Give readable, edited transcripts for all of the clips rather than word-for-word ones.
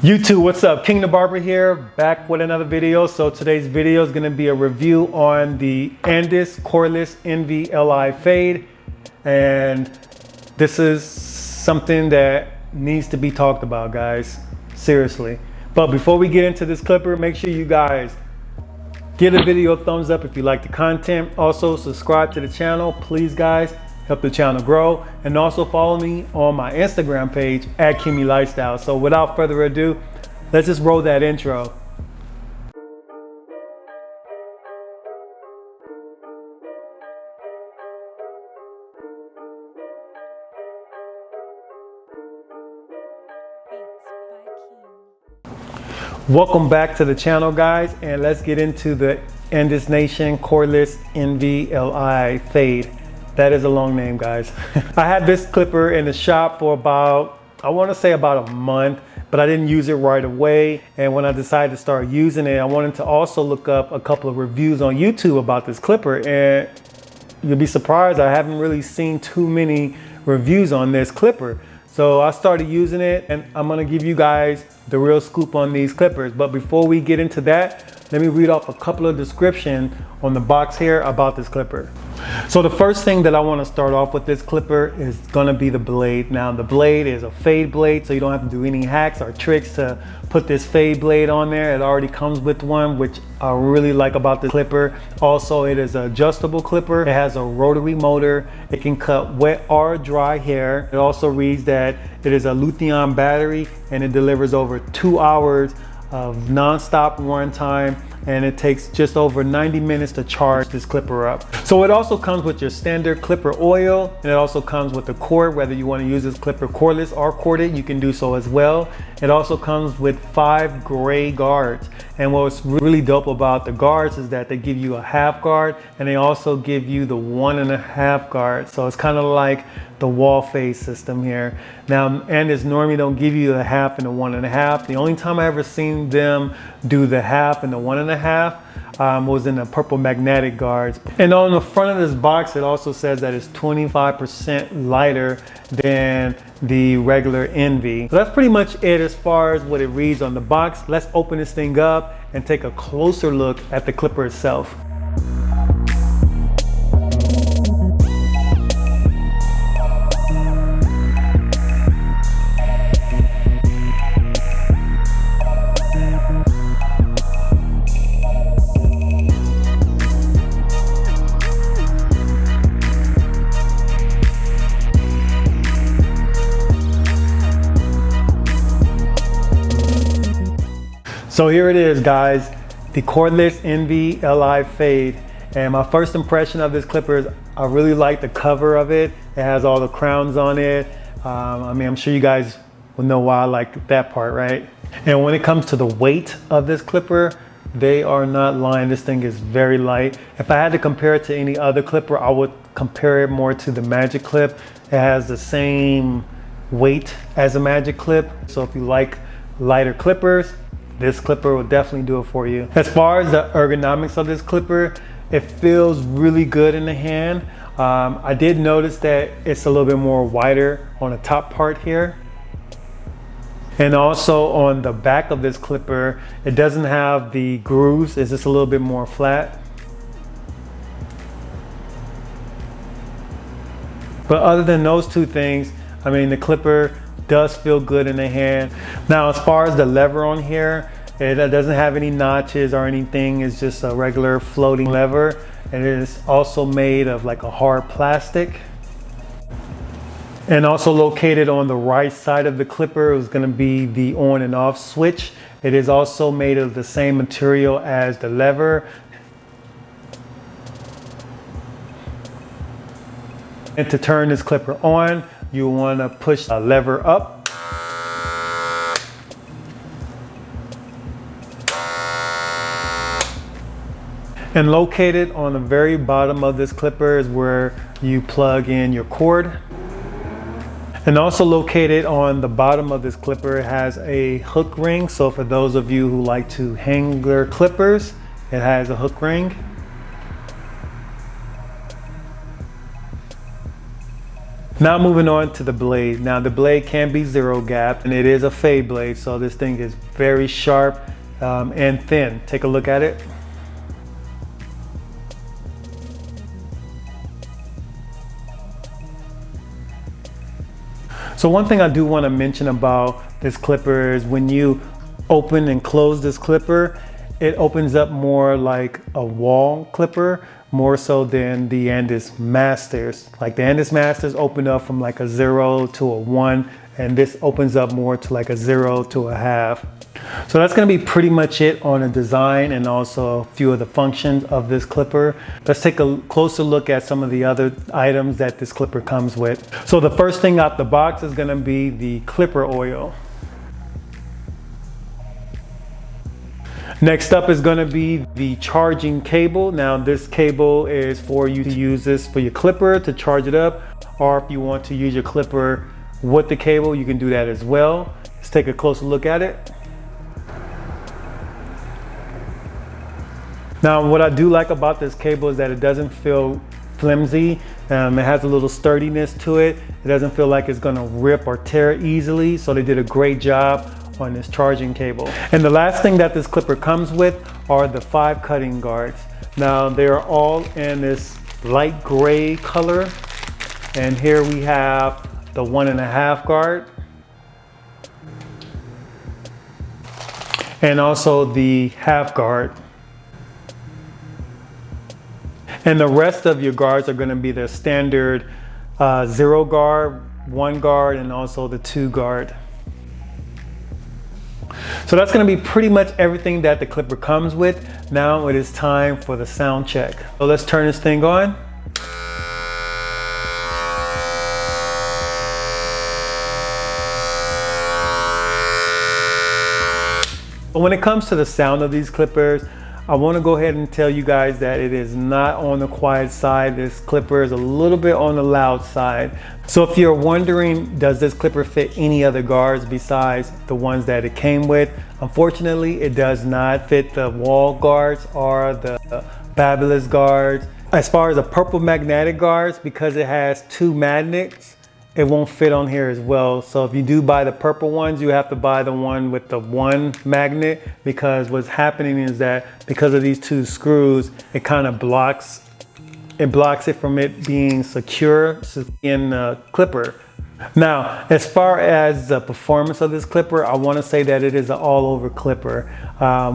YouTube, what's up? King the Barber here, back with another video. So today's video is going to be a review on the Andis Cordless NV-Li Fade, and this is something that needs to be talked about, guys. Seriously. But before we get into this clipper, make sure you guys give the video a thumbs up if you like the content. Also subscribe to the channel, please, guys. Help the channel grow, and also follow me on my Instagram page at Kingmelifestyles. So without further ado, let's just roll that intro. Welcome back to the channel, guys, and let's get into the Andis Nation Cordless NV-Li Fade. That is a long name, guys. I had this clipper in the shop for about, I want to say about a month, but I didn't use it right away. And when I decided to start using it, I wanted to also look up a couple of reviews on YouTube about this clipper. And you'll be surprised, I haven't really seen too many reviews on this clipper. So I started using it, and I'm gonna give you guys the real scoop on these clippers. But before we get into that, let me read off a couple of descriptions on the box here about this clipper. So the first thing that I want to start off with this clipper is gonna be the blade. Now the blade is a fade blade, so you don't have to do any hacks or tricks to put this fade blade on there. It already comes with one, which I really like about the clipper. Also, it is an adjustable clipper. It has a rotary motor. It can cut wet or dry hair. It also reads that it is a lithium battery, and it delivers over 2 hours of non-stop run time, and it takes just over 90 minutes to charge this clipper up. So it also comes with your standard clipper oil, and it also comes with the cord. Whether you want to use this clipper cordless or corded, you can do so as well. It also comes with 5 gray guards, and what's really dope about the guards is that they give you a half guard, and they also give you the 1.5 guard. So it's kind of like the wall face system here. Now, Andis normally don't give you the half and the 1.5. The only time I ever seen them do the half and the 1.5 was in the purple magnetic guards. And on the front of this box, it also says that it's 25% lighter than the regular NV. So that's pretty much it as far as what it reads on the box. Let's open this thing up and take a closer look at the clipper itself. So here it is, guys, the Cordless NV-Li Fade. And my first impression of this clipper is I really like the cover of it. It has all the crowns on it. I mean, I'm sure you guys will know why I like that part, right? And when it comes to the weight of this clipper, they are not lying. This thing is very light. If I had to compare it to any other clipper, I would compare it more to the Magic Clip. It has the same weight as a Magic Clip. So if you like lighter clippers, this clipper will definitely do it for you. As far as the ergonomics of this clipper, it feels really good in the hand. I did notice that it's a little bit more wider on the top part here. And also on the back of this clipper, it doesn't have the grooves. It's just a little bit more flat. But other than those two things, I mean, the clipper does feel good in the hand. Now, as far as the lever on here, it doesn't have any notches or anything. It's just a regular floating lever. And it is also made of like a hard plastic. And also located on the right side of the clipper is going to be the on and off switch. It is also made of the same material as the lever. And to turn this clipper on, you want to push a lever up. And located on the very bottom of this clipper is where you plug in your cord. And also located on the bottom of this clipper, it has a hook ring. So for those of you who like to hang their clippers, it has a hook ring. Now moving on to the blade. Now the blade can be zero gap and it is a fade blade. So this thing is very sharp and thin. Take a look at it. So one thing I do want to mention about this clipper is when you open and close this clipper, it opens up more like a wall clipper, more so than the Andis Masters. Like the Andis Masters open up from like a 0 to a 1, and this opens up more to like a 0 to a half. So that's going to be pretty much it on the design and also a few of the functions of this clipper. Let's take a closer look at some of the other items that this clipper comes with. So the first thing out the box is going to be the clipper oil. Next up is going to be the charging cable. Now this cable is for you to use this for your clipper to charge it up, or if you want to use your clipper with the cable, you can do that as well. Let's take a closer look at it. Now what I do like about this cable is that it doesn't feel flimsy. It has a little sturdiness to it. It doesn't feel like it's gonna rip or tear easily. So they did a great job on this charging cable. And the last thing that this clipper comes with are the 5 cutting guards. Now they're all in this light gray color. And here we have the 1.5 guard. And also the half guard. And the rest of your guards are going to be the standard 0 guard, 1 guard, and also the 2 guard. So that's going to be pretty much everything that the clipper comes with. Now it is time for the sound check. So let's turn this thing on. But when it comes to the sound of these clippers, I want to go ahead and tell you guys that it is not on the quiet side. This clipper is a little bit on the loud side. So if you're wondering, does this clipper fit any other guards besides the ones that it came with? Unfortunately, it does not fit the wall guards or the fabulous guards. As far as the purple magnetic guards, because it has 2 magnets, it won't fit on here as well. So if you do buy the purple ones, you have to buy the one with the 1 magnet, because what's happening is that because of these 2 screws, it kind of blocks it from it being secure in the clipper. Now, as far as the performance of this clipper, I want to say that it is an all-over clipper,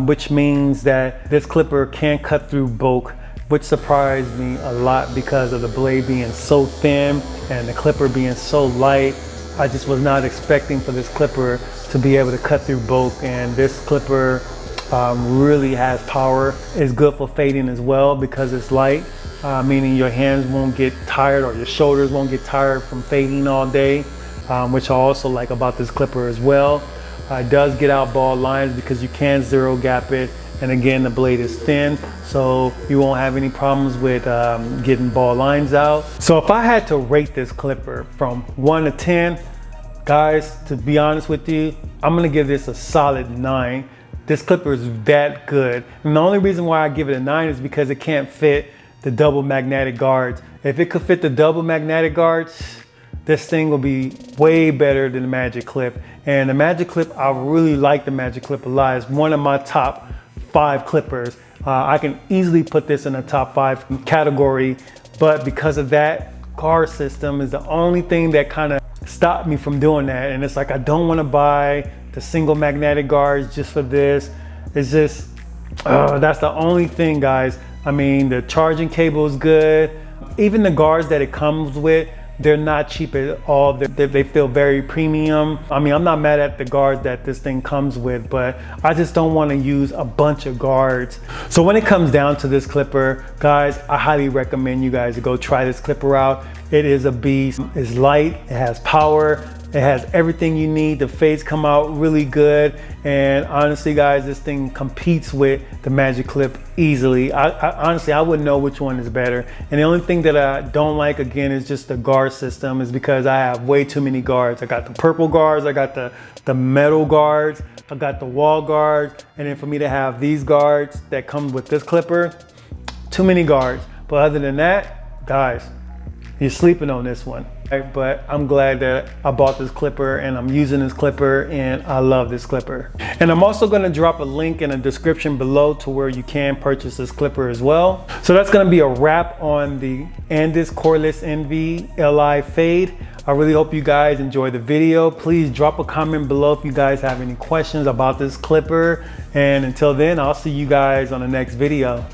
which means that this clipper can cut through bulk, which surprised me a lot because of the blade being so thin and the clipper being so light. I just was not expecting for this clipper to be able to cut through bulk, and this clipper really has power. It's good for fading as well because it's light, meaning your hands won't get tired or your shoulders won't get tired from fading all day, which I also like about this clipper as well. It does get out ball lines because you can 0 gap it. And again, the blade is thin, so you won't have any problems with getting ball lines out. So if I had to rate this clipper from 1 to 10, guys, to be honest with you, I'm gonna give this a solid 9. This clipper is that good. And the only reason why I give it a 9 is because it can't fit the double magnetic guards. If it could fit the double magnetic guards, this thing will be way better than the Magic Clip. And the Magic Clip, I really like the Magic Clip a lot. It's one of my top 5 clippers. I can easily put this in a top 5 category, but because of that guard system is the only thing that kind of stopped me from doing that. And it's like, I don't want to buy the single magnetic guards just for this. It's just, that's the only thing, guys. I mean, the charging cable is good. Even the guards that it comes with, they're not cheap at all. They feel very premium. I mean, I'm not mad at the guards that this thing comes with, but I just don't want to use a bunch of guards. So when it comes down to this clipper, guys, I highly recommend you guys to go try this clipper out. It is a beast. It's light, it has power, it has everything you need. The fades come out really good. And honestly, guys, this thing competes with the Magic Clip easily. Honestly, I wouldn't know which one is better. And the only thing that I don't like, again, is just the guard system, is because I have way too many guards. I got the purple guards, I got the metal guards, I got the wall guards. And then for me to have these guards that come with this clipper, too many guards. But other than that, guys, you're sleeping on this one. But I'm glad that I bought this clipper and I'm using this clipper and I love this clipper. And I'm also going to drop a link in the description below to where you can purchase this clipper as well. So that's going to be a wrap on the Andis Cordless NV Li Fade. I really hope you guys enjoy the video. Please drop a comment below if you guys have any questions about this clipper. And until then, I'll see you guys on the next video.